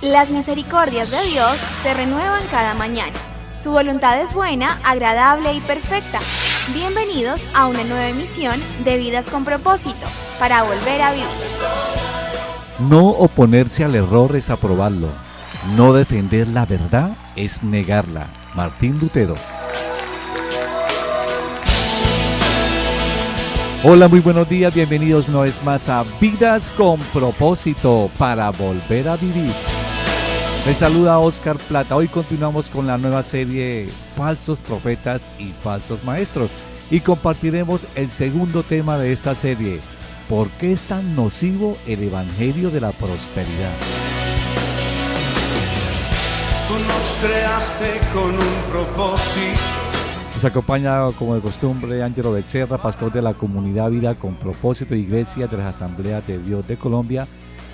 Las misericordias de Dios se renuevan cada mañana. Su voluntad es buena, agradable y perfecta. Bienvenidos a una nueva emisión de Vidas con Propósito, para volver a vivir. No oponerse al error es aprobarlo. No defender la verdad es negarla. Martín Lutero. Hola, muy buenos días, bienvenidos una vez más a Vidas con Propósito, para volver a vivir. Les saluda Oscar Plata. Hoy continuamos con la nueva serie Falsos Profetas y Falsos Maestros y compartiremos el segundo tema de esta serie: ¿por qué es tan nocivo el Evangelio de la prosperidad? Tú nos creaste con un propósito. Nos acompaña, como de costumbre, Ángelo Becerra, pastor de la comunidad Vida con Propósito, Iglesia de las Asambleas de Dios de Colombia,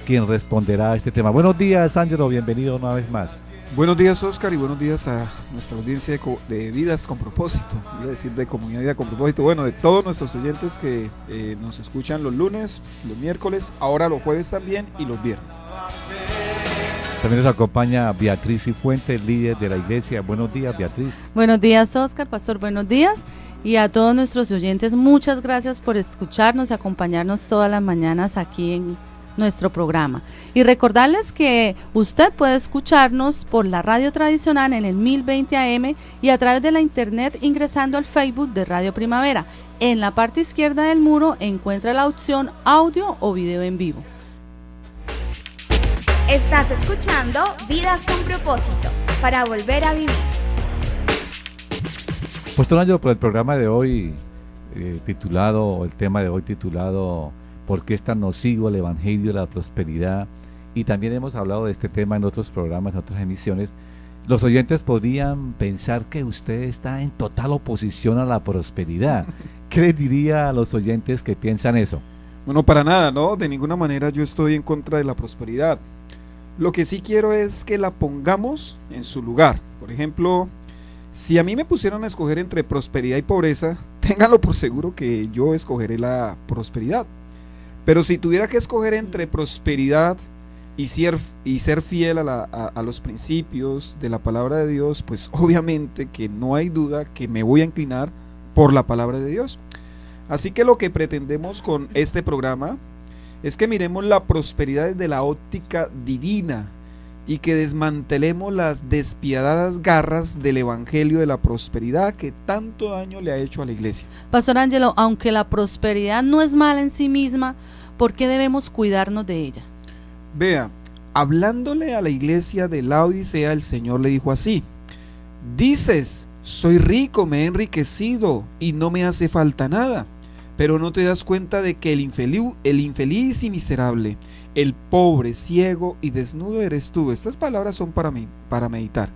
quien responderá a este tema. Buenos días, Ángelo, bienvenido una vez más. Buenos días, Oscar, y buenos días a nuestra audiencia de Vidas con Propósito, iba a decir de Comunidad Vida con Propósito, bueno, de todos nuestros oyentes que nos escuchan los lunes, los miércoles, ahora los jueves también y los viernes. También nos acompaña Beatriz Cifuentes, líder de la iglesia. Buenos días, Beatriz. Buenos días, Oscar, pastor, buenos días. Y a todos nuestros oyentes, muchas gracias por escucharnos y acompañarnos todas las mañanas aquí en nuestro programa. Y recordarles que usted puede escucharnos por la radio tradicional en el 1020 AM y a través de la internet ingresando al Facebook de Radio Primavera. En la parte izquierda del muro encuentra la opción audio o video en vivo. Estás escuchando Vidas con Propósito, para volver a vivir. Pastor Ángelo, por el programa de hoy el tema de hoy titulado ¿por qué es tan nocivo el Evangelio de la prosperidad? Y también hemos hablado de este tema en otros programas, en otras emisiones. Los oyentes podrían pensar que usted está en total oposición a la prosperidad. ¿Qué les diría a los oyentes que piensan eso? Bueno, para nada, ¿no? De ninguna manera yo estoy en contra de la prosperidad. Lo que sí quiero es que la pongamos en su lugar. Por ejemplo, si a mí me pusieran a escoger entre prosperidad y pobreza, ténganlo por seguro que yo escogeré la prosperidad. Pero si tuviera que escoger entre prosperidad y ser fiel a los principios de la palabra de Dios, pues obviamente que no hay duda que me voy a inclinar por la palabra de Dios. Así que lo que pretendemos con este programa es que miremos la prosperidad desde la óptica divina y que desmantelemos las despiadadas garras del evangelio de la prosperidad que tanto daño le ha hecho a la iglesia. Pastor Ángelo, aunque la prosperidad no es mala en sí misma, ¿por qué debemos cuidarnos de ella? Vea, hablándole a la iglesia de la Odisea, el Señor le dijo así: dices, soy rico, me he enriquecido y no me hace falta nada. Pero no te das cuenta de que el infeliz y miserable, el pobre, ciego y desnudo eres tú. Estas palabras son para mí, para meditar.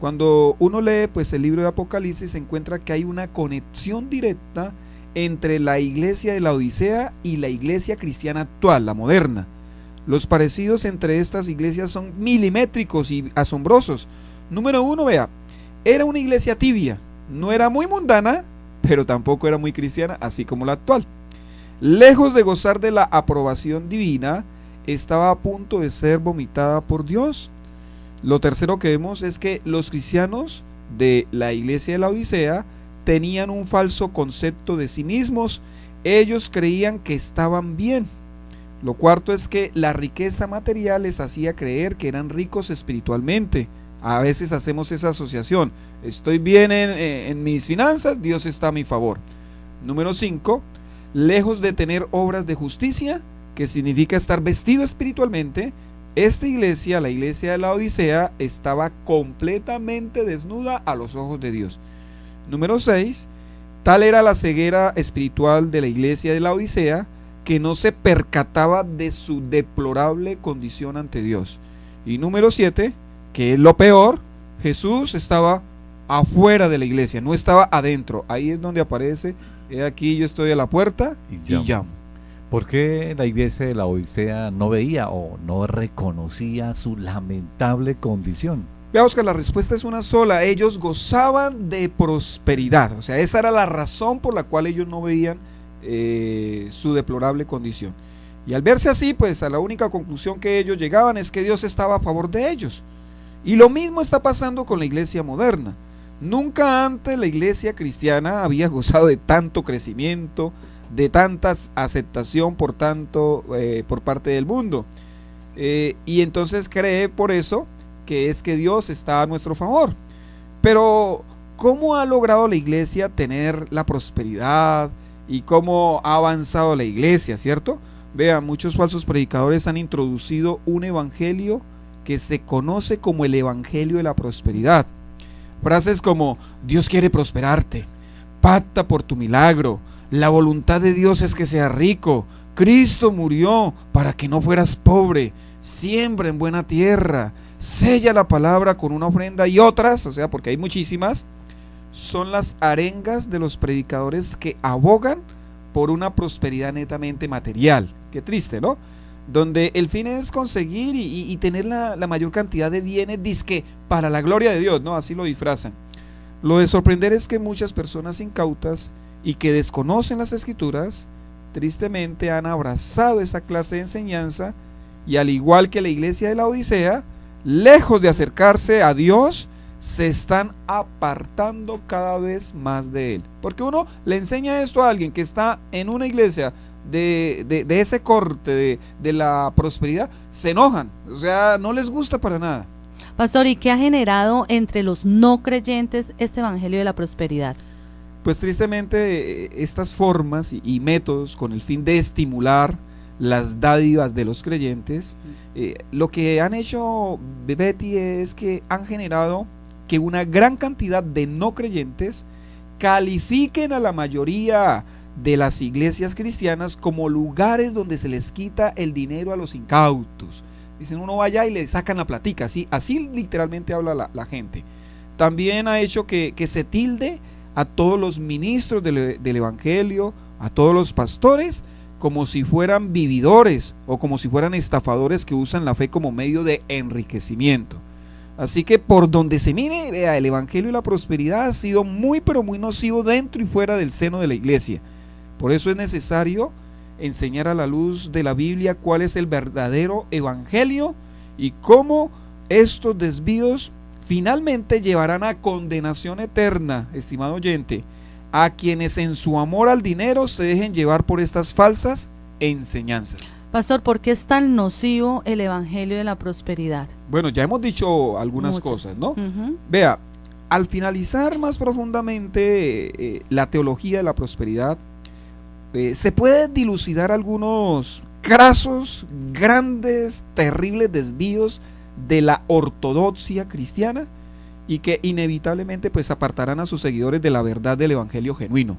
Cuando uno lee pues el libro de Apocalipsis, se encuentra que hay una conexión directa entre la iglesia de la Odisea y la iglesia cristiana actual, la moderna. Los parecidos entre estas iglesias son milimétricos y asombrosos. Número uno, vea, era una iglesia tibia, no era muy mundana, pero tampoco era muy cristiana, así como la actual. Lejos de gozar de la aprobación divina, estaba a punto de ser vomitada por Dios. Lo tercero que vemos es que los cristianos de la iglesia de la Odisea tenían un falso concepto de sí mismos. Ellos creían que estaban bien. Lo cuarto es que la riqueza material les hacía creer que eran ricos espiritualmente. A veces hacemos esa asociación: estoy bien en mis finanzas, Dios está a mi favor. Número 5, lejos de tener obras de justicia, que significa estar vestido espiritualmente, esta iglesia, la iglesia de la Odisea, estaba completamente desnuda a los ojos de Dios. Número 6, tal era la ceguera espiritual de la iglesia de la Odisea, que no se percataba de su deplorable condición ante Dios. Y número 7, que es lo peor, Jesús estaba afuera de la iglesia, no estaba adentro. Ahí es donde aparece: he aquí yo estoy a la puerta y llamo. ¿Por qué la iglesia de la Odisea no veía o no reconocía su lamentable condición? Vea, Oscar, la respuesta es una sola: ellos gozaban de prosperidad. O sea, esa era la razón por la cual ellos no veían su deplorable condición. Y al verse así, pues a la única conclusión que ellos llegaban es que Dios estaba a favor de ellos. Y lo mismo está pasando con la iglesia moderna. Nunca antes la iglesia cristiana había gozado de tanto crecimiento, de tanta aceptación por parte del mundo. Y entonces cree por eso que es que Dios está a nuestro favor. Pero ¿cómo ha logrado la iglesia tener la prosperidad y cómo ha avanzado la iglesia, cierto? Vean, muchos falsos predicadores han introducido un evangelio que se conoce como el evangelio de la prosperidad. Frases como: Dios quiere prosperarte, pacta por tu milagro, la voluntad de Dios es que seas rico, Cristo murió para que no fueras pobre, siembra en buena tierra, sella la palabra con una ofrenda, y otras, o sea, porque hay muchísimas, son las arengas de los predicadores que abogan por una prosperidad netamente material. Qué triste, ¿no? Donde el fin es conseguir y tener la mayor cantidad de bienes, dizque para la gloria de Dios, ¿no? Así lo disfrazan. Lo de sorprender es que muchas personas incautas y que desconocen las escrituras, tristemente han abrazado esa clase de enseñanza, y al igual que la iglesia de la Odisea, lejos de acercarse a Dios, se están apartando cada vez más de Él. Porque uno le enseña esto a alguien que está en una iglesia de ese corte de la prosperidad, se enojan, o sea, no les gusta para nada. Pastor, ¿y qué ha generado entre los no creyentes este evangelio de la prosperidad? Pues tristemente estas formas y métodos con el fin de estimular las dádivas de los creyentes, lo que han hecho, Betty, es que han generado que una gran cantidad de no creyentes califiquen a la mayoría de las iglesias cristianas como lugares donde se les quita el dinero a los incautos. Dicen, uno va allá y le sacan la platica, así literalmente habla la gente. También ha hecho que se tilde a todos los ministros del evangelio, a todos los pastores, como si fueran vividores o como si fueran estafadores que usan la fe como medio de enriquecimiento. Así que por donde se mire, vea, el evangelio y la prosperidad ha sido muy pero muy nocivo dentro y fuera del seno de la iglesia. Por eso es necesario enseñar a la luz de la Biblia cuál es el verdadero evangelio y cómo estos desvíos finalmente llevarán a condenación eterna, estimado oyente, a quienes en su amor al dinero se dejen llevar por estas falsas enseñanzas. Pastor, ¿por qué es tan nocivo el evangelio de la prosperidad? Bueno, ya hemos dicho algunas cosas, ¿no? Vea, al finalizar más profundamente la teología de la prosperidad, se puede dilucidar algunos crasos, grandes, terribles desvíos de la ortodoxia cristiana y que inevitablemente pues apartarán a sus seguidores de la verdad del evangelio genuino.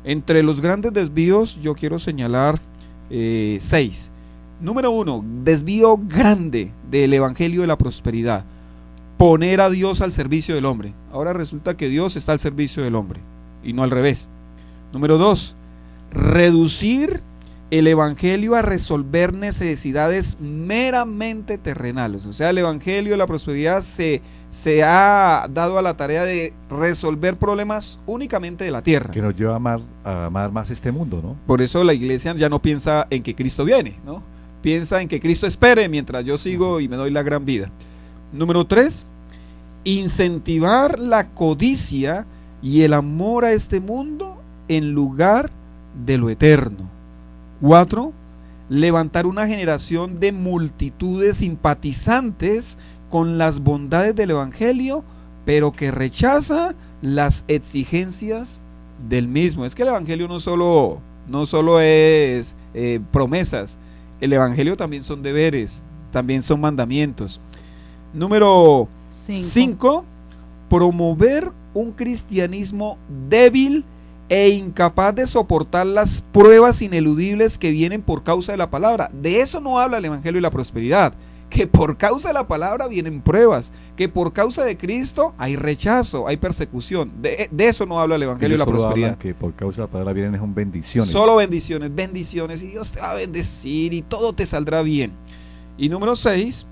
Entre los grandes desvíos yo quiero señalar 6. Número 1, desvío grande del evangelio de la prosperidad: poner a Dios al servicio del hombre. Ahora resulta que Dios está al servicio del hombre y no al revés. Número 2, reducir el evangelio a resolver necesidades meramente terrenales. O sea, el evangelio de la prosperidad se ha dado a la tarea de resolver problemas únicamente de la tierra, que nos lleva a amar más este mundo, ¿no? Por eso la iglesia ya no piensa en que Cristo viene, ¿no? Piensa en que Cristo espere mientras yo sigo y me doy la gran vida. Número 3, incentivar la codicia y el amor a este mundo en lugar de lo eterno. 4, levantar una generación de multitudes simpatizantes con las bondades del evangelio, pero que rechaza las exigencias del mismo. Es que el evangelio no solo es promesas, el evangelio también son deberes, también son mandamientos. Número 5, promover un cristianismo débil e incapaz de soportar las pruebas ineludibles que vienen por causa de la palabra. De eso no habla el evangelio y la prosperidad, que por causa de la palabra vienen pruebas, que por causa de Cristo hay rechazo, hay persecución. De eso no habla el evangelio y la prosperidad. Que por causa de la palabra vienen son bendiciones. Solo bendiciones, bendiciones, y Dios te va a bendecir y todo te saldrá bien. Y número 6,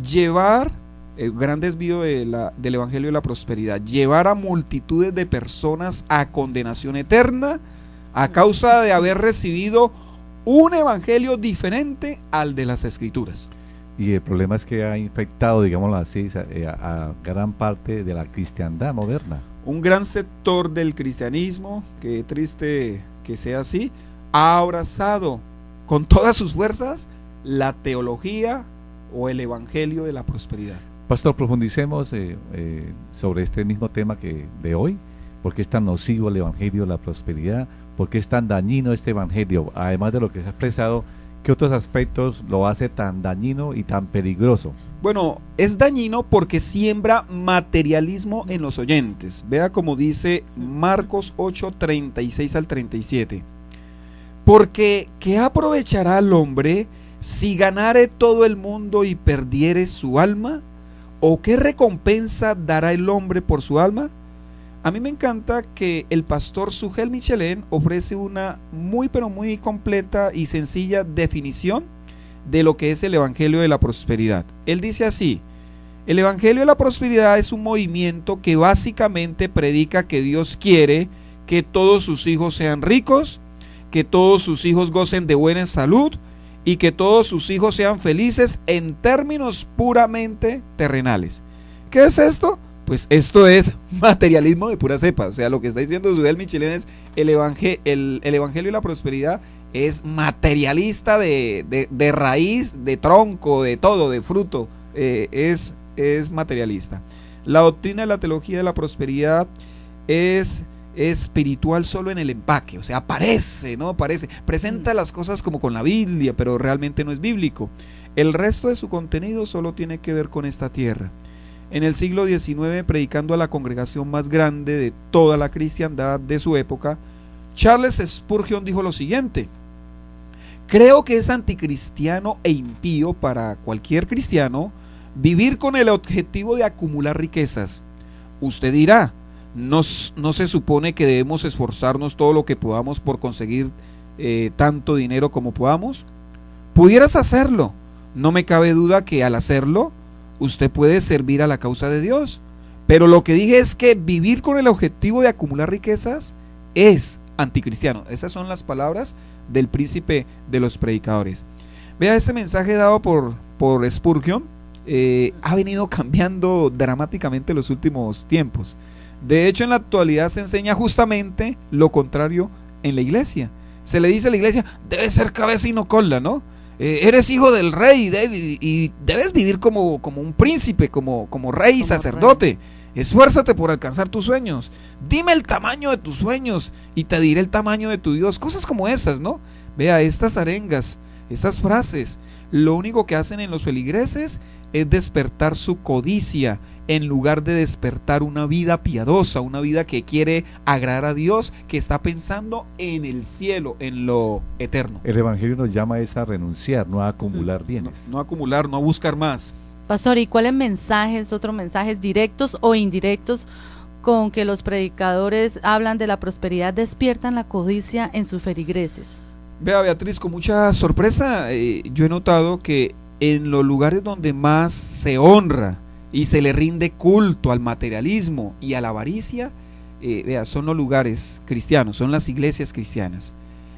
llevar el gran desvío del evangelio de la prosperidad: llevar a multitudes de personas a condenación eterna a causa de haber recibido un evangelio diferente al de las Escrituras. Y el problema es que ha infectado, digámoslo así, a gran parte de la cristiandad moderna. Un gran sector del cristianismo, que triste que sea así, ha abrazado con todas sus fuerzas la teología o el evangelio de la prosperidad. Pastor, profundicemos sobre este mismo tema que de hoy. ¿Por qué es tan nocivo el evangelio de la prosperidad? ¿Por qué es tan dañino este evangelio? Además de lo que se ha expresado, ¿qué otros aspectos lo hace tan dañino y tan peligroso? Bueno, es dañino porque siembra materialismo en los oyentes. Vea como dice Marcos 8, 36 al 37. Porque ¿qué aprovechará el hombre si ganare todo el mundo y perdiere su alma? ¿O qué recompensa dará el hombre por su alma? A mí me encanta que el pastor Sugel Michelén ofrece una muy pero muy completa y sencilla definición de lo que es el Evangelio de la Prosperidad. Él dice así: el Evangelio de la Prosperidad es un movimiento que básicamente predica que Dios quiere que todos sus hijos sean ricos, que todos sus hijos gocen de buena salud y que todos sus hijos sean felices en términos puramente terrenales. ¿Qué es esto? Pues esto es materialismo de pura cepa. O sea, lo que está diciendo Sugel Michelén es el Evangelio de la Prosperidad es materialista de raíz, de tronco, de todo, de fruto. Es materialista. La doctrina de la teología de la prosperidad es espiritual solo en el empaque. O sea, parece, presenta las cosas como con la Biblia, pero realmente no es bíblico. El resto de su contenido solo tiene que ver con esta tierra. En el siglo XIX, predicando a la congregación más grande de toda la cristiandad de su época, Charles Spurgeon dijo lo siguiente: creo que es anticristiano e impío para cualquier cristiano vivir con el objetivo de acumular riquezas. Usted dirá, ¿no se supone que debemos esforzarnos todo lo que podamos por conseguir tanto dinero como podamos? Pudieras hacerlo. No me cabe duda que al hacerlo, usted puede servir a la causa de Dios. Pero lo que dije es que vivir con el objetivo de acumular riquezas es anticristiano. Esas son las palabras del príncipe de los predicadores. Vea, este mensaje dado por Spurgeon ha venido cambiando dramáticamente en los últimos tiempos. De hecho, en la actualidad se enseña justamente lo contrario en la iglesia. Se le dice a la iglesia: debes ser cabeza y no cola, ¿no? Eres hijo del rey y debes vivir como un príncipe, como rey y sacerdote. Esfuérzate por alcanzar tus sueños. Dime el tamaño de tus sueños y te diré el tamaño de tu Dios. Cosas como esas, ¿no? Vea, estas arengas, estas frases, lo único que hacen en los feligreses es despertar su codicia en lugar de despertar una vida piadosa, una vida que quiere agradar a Dios, que está pensando en el cielo, en lo eterno. El Evangelio nos llama a renunciar, no a acumular bienes. No acumular, no a buscar más. Pastor, ¿y cuáles otros mensajes directos o indirectos con que los predicadores hablan de la prosperidad despiertan la codicia en sus feligreses? Vea, Beatriz, con mucha sorpresa yo he notado que en los lugares donde más se honra y se le rinde culto al materialismo y a la avaricia, vea, son los lugares cristianos, son las iglesias cristianas.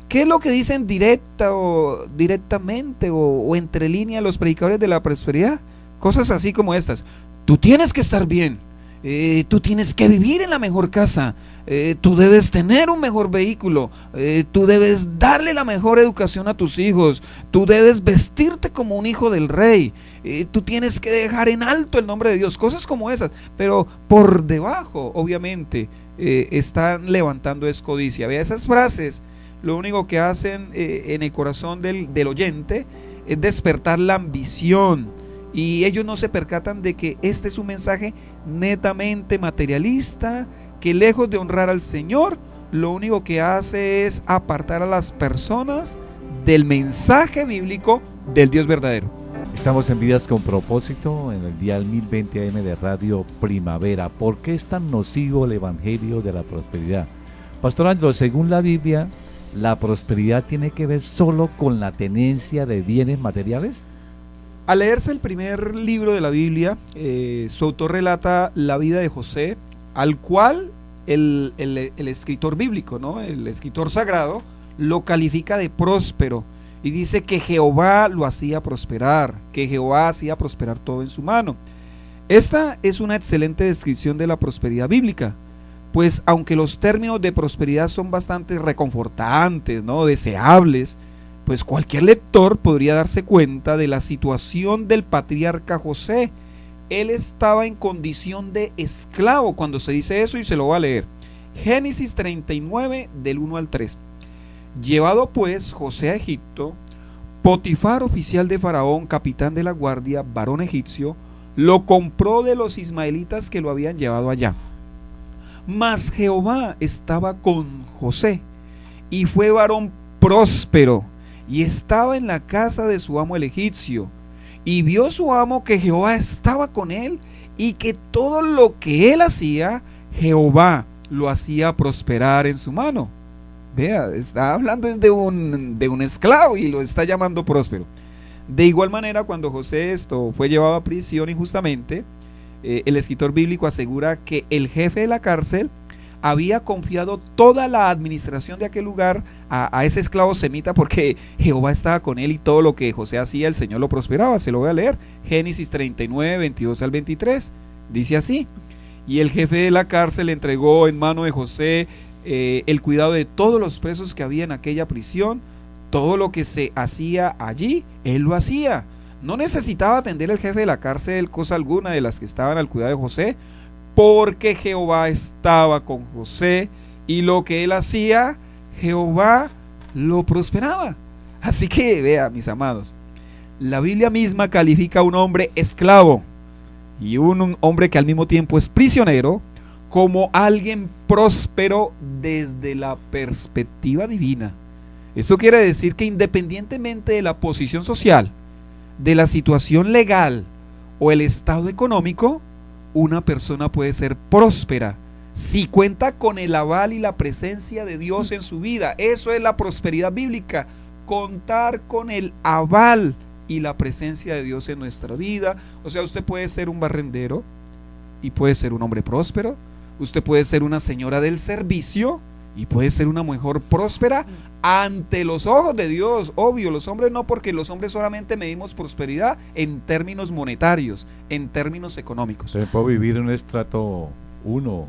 ¿Qué es lo que dicen directamente o entre líneas los predicadores de la prosperidad? Cosas así como estas: tú tienes que estar bien, tú tienes que vivir en la mejor casa, tú debes tener un mejor vehículo, tú debes darle la mejor educación a tus hijos, tú debes vestirte como un hijo del rey, tú tienes que dejar en alto el nombre de Dios. Cosas como esas, pero por debajo obviamente están levantando codicia. Vea, esas frases lo único que hacen en el corazón del oyente es despertar la ambición. Y ellos no se percatan de que este es un mensaje netamente materialista, que lejos de honrar al Señor, lo único que hace es apartar a las personas del mensaje bíblico del Dios verdadero. Estamos en Vidas con Propósito, en el día 1020 AM de Radio Primavera. ¿Por qué es tan nocivo el Evangelio de la prosperidad? Pastor Ángelo, según la Biblia, ¿la prosperidad tiene que ver solo con la tenencia de bienes materiales? Al leerse el primer libro de la Biblia, su autor relata la vida de José, al cual el escritor bíblico, ¿no? El escritor sagrado, lo califica de próspero Y dice que Jehová lo hacía prosperar, que Jehová hacía prosperar todo en su mano. Esta es una excelente descripción de la prosperidad bíblica, pues aunque los términos de prosperidad son bastante reconfortantes, ¿no?, deseables, pues cualquier lector podría darse cuenta de la situación del patriarca José. Él estaba en condición de esclavo cuando se dice eso, y se lo voy a leer. Génesis 39 del 1 al 3. Llevado pues José a Egipto, Potifar, oficial de Faraón, capitán de la guardia, varón egipcio, lo compró de los ismaelitas que lo habían llevado allá. Mas Jehová estaba con José, y fue varón próspero, y estaba en la casa de su amo el egipcio. Y vio su amo que Jehová estaba con él, y que todo lo que él hacía, Jehová lo hacía prosperar en su mano. Vea, está hablando de un esclavo y lo está llamando próspero. De igual manera, cuando José fue llevado a prisión injustamente, el escritor bíblico asegura que el jefe de la cárcel había confiado toda la administración de aquel lugar a ese esclavo semita, porque Jehová estaba con él y todo lo que José hacía, el Señor lo prosperaba. Se lo voy a leer. Génesis 39, 22 al 23. Dice así: y el jefe de la cárcel entregó en mano de José el cuidado de todos los presos que había en aquella prisión. Todo lo que se hacía allí, él lo hacía. No necesitaba atender el jefe de la cárcel cosa alguna de las que estaban al cuidado de José, porque Jehová estaba con José, y lo que él hacía, Jehová lo prosperaba. Así que vea, mis amados, la Biblia misma califica a un hombre esclavo y un hombre que al mismo tiempo es prisionero como alguien próspero desde la perspectiva divina. Esto quiere decir que independientemente de la posición social, de la situación legal o el estado económico, una persona puede ser próspera si cuenta con el aval y la presencia de Dios en su vida. Eso es la prosperidad bíblica, contar con el aval y la presencia de Dios en nuestra vida. O sea, usted puede ser un barrendero y puede ser un hombre próspero. Usted puede ser una señora del servicio y puede ser una mujer próspera ante los ojos de Dios. Obvio, los hombres no, porque los hombres solamente medimos prosperidad en términos monetarios, en términos económicos. Se puede vivir en un estrato 1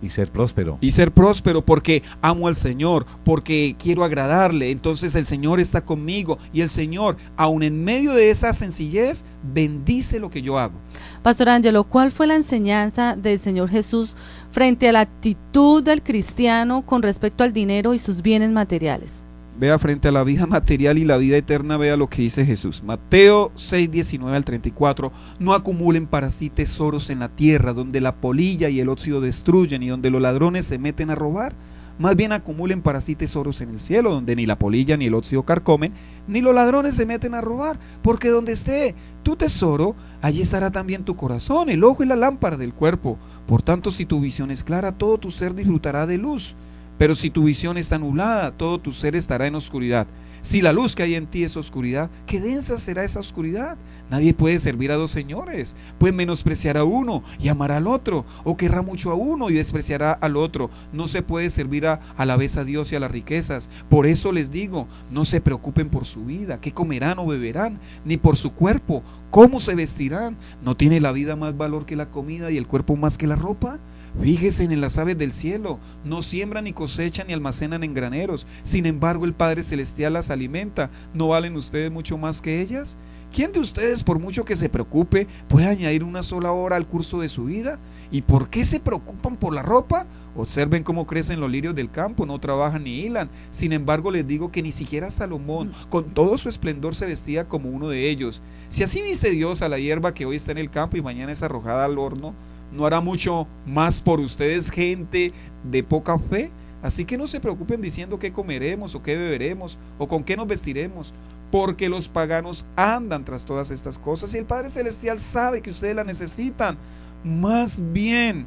y ser próspero. Y ser próspero porque amo al Señor, porque quiero agradarle. Entonces el Señor está conmigo, y el Señor, aun en medio de esa sencillez, bendice lo que yo hago. Pastor Ángelo, ¿cuál fue la enseñanza del Señor Jesús frente a la actitud del cristiano con respecto al dinero y sus bienes materiales? Vea, frente a la vida material y la vida eterna, vea lo que dice Jesús. Mateo 6, 19 al 34. No acumulen para sí tesoros en la tierra, donde la polilla y el óxido destruyen y donde los ladrones se meten a robar. Más bien acumulen para sí tesoros en el cielo, donde ni la polilla ni el óxido carcomen, ni los ladrones se meten a robar. Porque donde esté tu tesoro, allí estará también tu corazón. El ojo y la lámpara del cuerpo. Por tanto, si tu visión es clara, todo tu ser disfrutará de luz. Pero si tu visión está nublada, todo tu ser estará en oscuridad. Si la luz que hay en ti es oscuridad, qué densa será esa oscuridad. Nadie puede servir a dos señores. Puede menospreciar a uno y amar al otro, o querrá mucho a uno y despreciará al otro. No se puede servir a la vez a Dios y a las riquezas. Por eso les digo, no se preocupen por su vida, qué comerán o beberán, ni por su cuerpo, cómo se vestirán. ¿No tiene la vida más valor que la comida y el cuerpo más que la ropa? Fíjense en las aves del cielo, no siembran ni cosechan ni almacenan en graneros, sin embargo el Padre Celestial las alimenta. ¿No valen ustedes mucho más que ellas? ¿Quién de ustedes, por mucho que se preocupe, puede añadir una sola hora al curso de su vida? ¿Y por qué se preocupan por la ropa? Observen cómo crecen los lirios del campo, no trabajan ni hilan. Sin embargo les digo que ni siquiera Salomón con todo su esplendor se vestía como uno de ellos. Si así viste Dios a la hierba que hoy está en el campo y mañana es arrojada al horno, ¿no hará mucho más por ustedes, gente de poca fe? Así que no se preocupen diciendo qué comeremos o qué beberemos o con qué nos vestiremos, porque los paganos andan tras todas estas cosas y el Padre Celestial sabe que ustedes la necesitan. Más bien,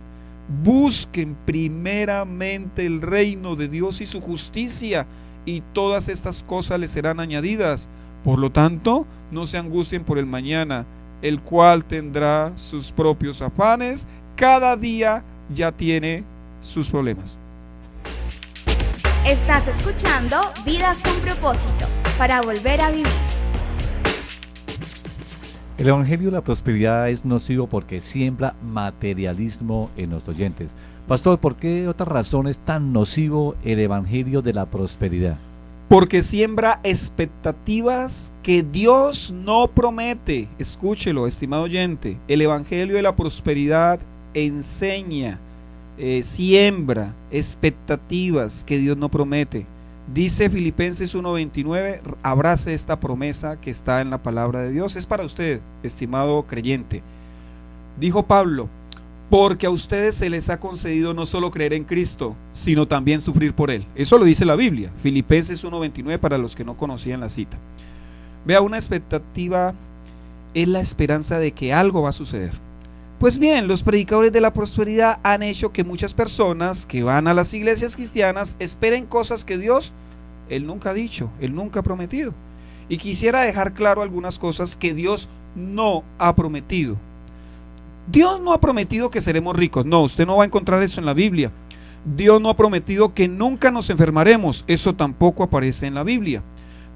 busquen primeramente el reino de Dios y su justicia, y todas estas cosas les serán añadidas. Por lo tanto, no se angustien por el mañana, el cual tendrá sus propios afanes. Cada día ya tiene sus problemas. Estás escuchando Vidas con Propósito. para volver a vivir. El Evangelio de la Prosperidad es nocivo porque siembra materialismo en los oyentes. Pastor, ¿por qué otra razón es tan nocivo el Evangelio de la Prosperidad? Porque siembra expectativas que Dios no promete. Escúchelo, estimado oyente. El Evangelio de la Prosperidad enseña, siembra expectativas que Dios no promete. Dice Filipenses 1:29, abrace esta promesa que está en la palabra de Dios. Es para usted, estimado creyente. Dijo Pablo, porque a ustedes se les ha concedido no solo creer en Cristo, sino también sufrir por Él. Eso lo dice la Biblia, Filipenses 1:29, para los que no conocían la cita. Vea, una expectativa es la esperanza de que algo va a suceder. Pues bien, los predicadores de la prosperidad han hecho que muchas personas que van a las iglesias cristianas esperen cosas que Dios, Él nunca ha dicho, Él nunca ha prometido. Y quisiera dejar claro algunas cosas que Dios no ha prometido. Dios no ha prometido que seremos ricos. No, usted no va a encontrar eso en la Biblia. Dios no ha prometido que nunca nos enfermaremos. Eso tampoco aparece en la Biblia.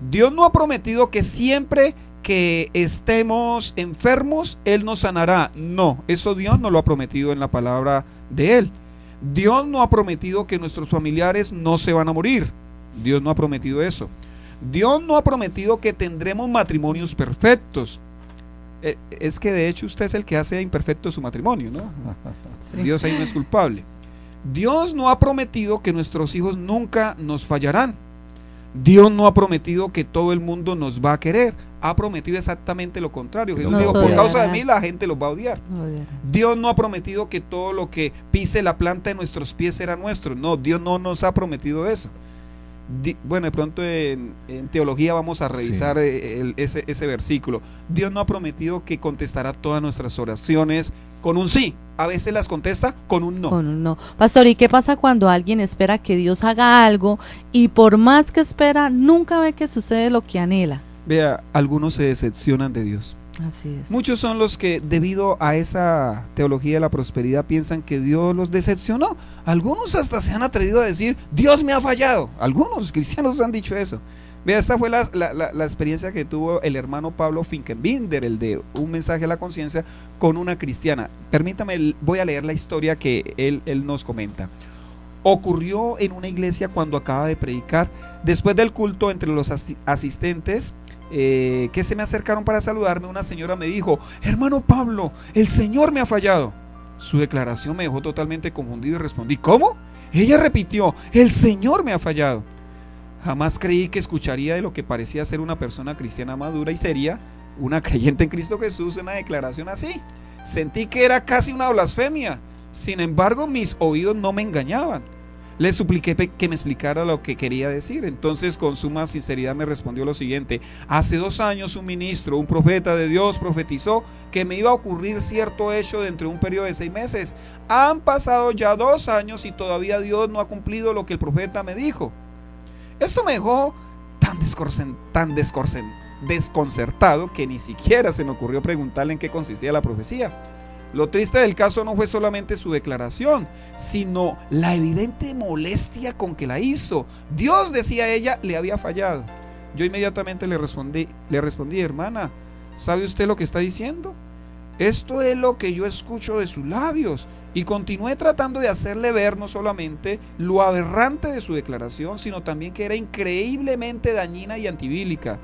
Dios no ha prometido que siempre que estemos enfermos, Él nos sanará. No, eso Dios no lo ha prometido en la palabra de Él. Dios no ha prometido que nuestros familiares no se van a morir. Dios no ha prometido eso. Dios no ha prometido que tendremos matrimonios perfectos. Es que de hecho usted es el que hace imperfecto su matrimonio, ¿no? Sí. Dios ahí no es culpable. Dios no ha prometido que nuestros hijos nunca nos fallarán. Dios no ha prometido que todo el mundo nos va a querer. Ha prometido exactamente lo contrario. Jesús dijo, por causa de mí la gente los va a odiar. Dios no ha prometido que todo lo que pise la planta de nuestros pies será nuestro. No, Dios no nos ha prometido eso. Bueno, de pronto en teología vamos a revisar ese versículo. Dios no ha prometido que contestará todas nuestras oraciones con un sí. A veces las contesta con un no. Con un no. Pastor, ¿y qué pasa cuando alguien espera que Dios haga algo y por más que espera, nunca ve que sucede lo que anhela? Vea, algunos se decepcionan de Dios. Así es. Muchos son los que debido a esa teología de la prosperidad piensan que Dios los decepcionó. Algunos hasta se han atrevido a decir, Dios me ha fallado. Algunos cristianos han dicho eso. Vea, esta fue la experiencia que tuvo el hermano Pablo Finkenbinder, el de Un mensaje a la conciencia, con una cristiana. Permítame, voy a leer la historia que él nos comenta. Ocurrió en una iglesia cuando acaba de predicar. Después del culto, entre los asistentes que se me acercaron para saludarme, una señora me dijo, hermano Pablo, el Señor me ha fallado. Su declaración me dejó totalmente confundido y respondí, ¿cómo? Ella repitió, el Señor me ha fallado. Jamás creí que escucharía de lo que parecía ser una persona cristiana madura y seria, una creyente en Cristo Jesús, una declaración así. Sentí que era casi una blasfemia. Sin embargo, mis oídos no me engañaban. Le supliqué que me explicara lo que quería decir. Entonces, con suma sinceridad me respondió lo siguiente: hace 2 años un ministro, un profeta de Dios, profetizó que me iba a ocurrir cierto hecho dentro de un periodo de 6 meses. Han pasado ya 2 años y todavía Dios no ha cumplido lo que el profeta me dijo. Esto me dejó tan desconcertado que ni siquiera se me ocurrió preguntarle en qué consistía la profecía. Lo triste del caso no fue solamente su declaración, sino la evidente molestia con que la hizo. Dios, decía ella, le había fallado. Yo inmediatamente le respondí, hermana, ¿sabe usted lo que está diciendo? Esto es lo que yo escucho de sus labios. Y continué tratando de hacerle ver no solamente lo aberrante de su declaración, sino también que era increíblemente dañina y antibíblica.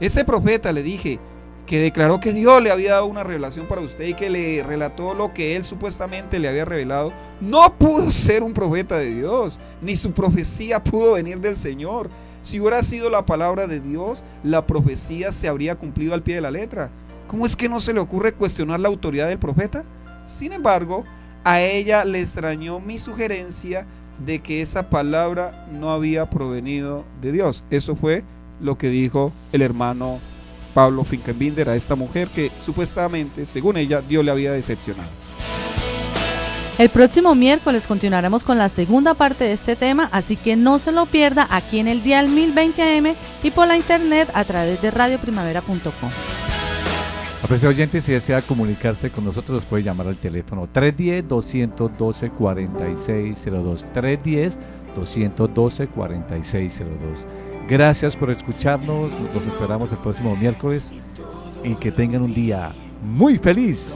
Ese profeta, le dije, que declaró que Dios le había dado una revelación para usted y que le relató lo que él supuestamente le había revelado, no pudo ser un profeta de Dios, ni su profecía pudo venir del Señor. Si hubiera sido la palabra de Dios, la profecía se habría cumplido al pie de la letra. ¿Cómo es que no se le ocurre cuestionar la autoridad del profeta? Sin embargo, a ella le extrañó mi sugerencia de que esa palabra no había provenido de Dios. Eso fue lo que dijo el hermano Pablo Finkenbinder a esta mujer que supuestamente, según ella, Dios le había decepcionado. El próximo miércoles continuaremos con la segunda parte de este tema, así que no se lo pierda aquí en el Dial 1020 AM y por la internet a través de radioprimavera.com. Apreciado oyente, si desea comunicarse con nosotros, puede llamar al teléfono 310-212-4602, 310-212-4602. Gracias por escucharnos. Los esperamos el próximo miércoles y que tengan un día muy feliz.